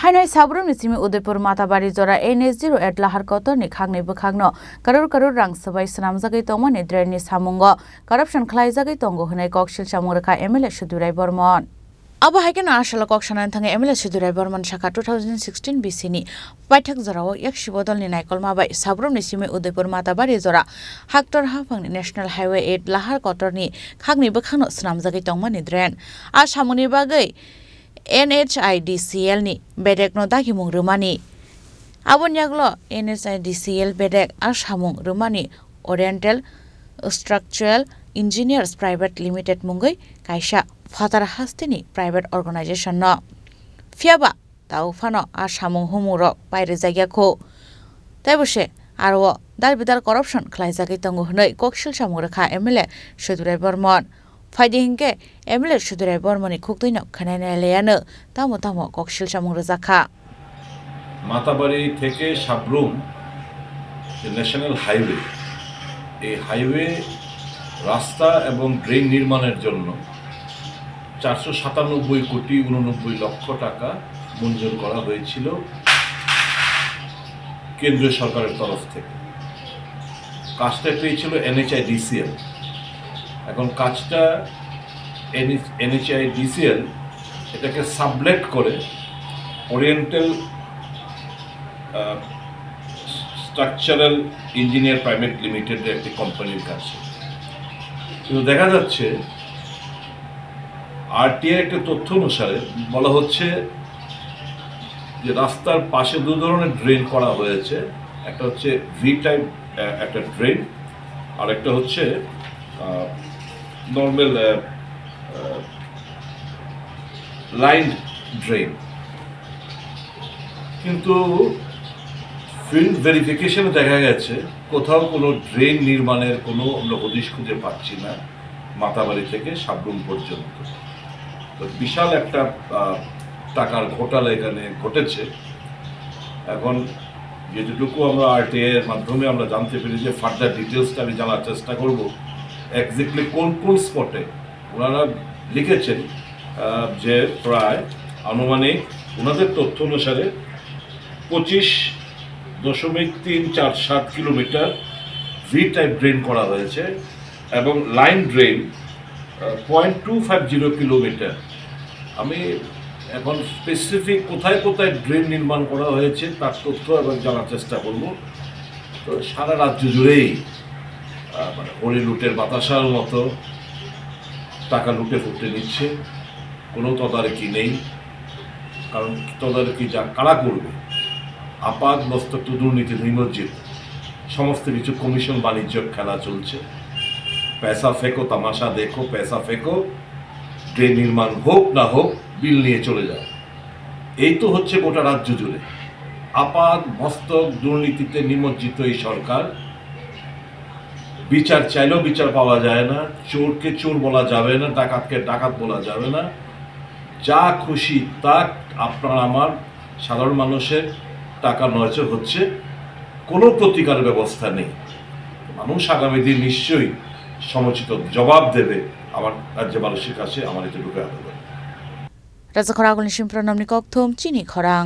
Hainai sabrum ni simi Udaipur Matabari Jora NS08 lahar kotor ni khangni bukhangno karor rang sabai sanam jagai tongma ni drain ni samungo corruption khlai jagai tongo hunai kokshil samurkha MLA Sudurai Bormon Abo haiken ashala kokshanan thange MLA Sudurai Bormon shaka 2016 BC ni paithak jorao yakshi bodol ni naikolma bai sabrum ni simi Udaipur Matabari Jora haktor hafang ni National Highway 8 lahar kotor ni khangni bukhangno sanam jagai tongma ni drain a samuni bagai NHIDCL ni bedek no dagi mung rumani abon yaglo NHIDCL bedek ashamung rumani Oriental Structural Engineers Private Limited mungai kaisa fatara hastini private organization no fiaba tau fano ashamung humuro paire jagya kho taibose aro dalbidar corruption khlai jagai tango hnai kokshil samurkha MLA Sudurai Bormon Faidingke MLA Sudurai Bormoni khuktoino khanane leyano tamo kokshil samung rajaka Matabari থেকে Sabroom national highway এই highway রাস্তা এবং drain নির্মাণের জন্য 497 কোটি 89 লক্ষ টাকা মঞ্জুর করা হয়েছিল কেন্দ্রীয় সরকারের তরফ থেকে কাজটা পেয়েছিল NHIDCL এখন কাজটা NHIDCL এটাকে সাবলেট করে ওরিয়েন্টাল স্ট্রাকচারাল ইঞ্জিনিয়ার প্রাইভেট লিমিটেডের একটি কোম্পানির কাছে কিন্তু দেখা যাচ্ছে আরটিআই একটা তথ্য অনুসারে বলা হচ্ছে যে রাস্তার পাশে দু ধরনের ড্রেন করা হয়েছে একটা হচ্ছে ভি টাইপ একটা ড্রেন আর একটা হচ্ছে নর্মাল লাইন ড্রেন কিন্তু ফিল্ড ভেরিফিকেশনে দেখা গেছে কোথাও কোনো ড্রেন নির্মাণের কোনো আমরা হদিশ খুঁজে পাচ্ছি না মাতাবাড়ি থেকে সাবরুম পর্যন্ত তো বিশাল একটা টাকার ঘোটালা এখানে ঘটেছে এখন যেটুকু আমরা আরটিআই এর মাধ্যমে আমরা জানতে পেরে যে ফার্দার ডিটেলসটা আমি জানার চেষ্টা করব এক্স্যাক্টলি কোন স্পটে ওনারা লিখেছেন যে প্রায় আনুমানিক ওনাদের তথ্য অনুসারে 25.347 কিলোমিটার ভি টাইপ ড্রেন করা হয়েছে এবং লাইন ড্রেন 0.250 কিলোমিটার আমি এখন স্পেসিফিক কোথায় ড্রেন নির্মাণ করা হয়েছে তার তথ্য এবং জানার চেষ্টা করব তো সারা রাজ্য জুড়েই মানে হরি লুটের বাতাসার মতো টাকা লুটে ফুটে নিচ্ছে কোনো তদারকি নেই কারণ তদারকি যা কারা করবে আপাত মস্তক দুর্নীতি নিমজ্জিত সমস্ত কিছু কমিশন বাণিজ্য খেলা চলছে পয়সা ফেকো তামাশা দেখো পয়সা ফেকো ড্রেন নির্মাণ হোক না হোক বিল নিয়ে চলে যাও এই তো হচ্ছে গোটা রাজ্য জুড়ে আপাত মস্তক দুর্নীতিতে নিমজ্জিত এই সরকার বিচার চাইলেও বিচার পাওয়া যায় না চোরকে চোর বলা যাবে না ডাকাতকে ডাকাত বলা যাবে না যা খুশি তা আপনার আমার সাধারণ মানুষের টাকা নয়চর হচ্ছে কোনো প্রতিকার ব্যবস্থা নেই মানুষ আগামী দিন নিশ্চয়ই সমুচিত জবাব দেবে আমার রাজ্য মানুষের কাছে আমার এটুকু আবেদন রাজা খরাগুল নিশিম প্রণামনি কক্থম চিনি খরাং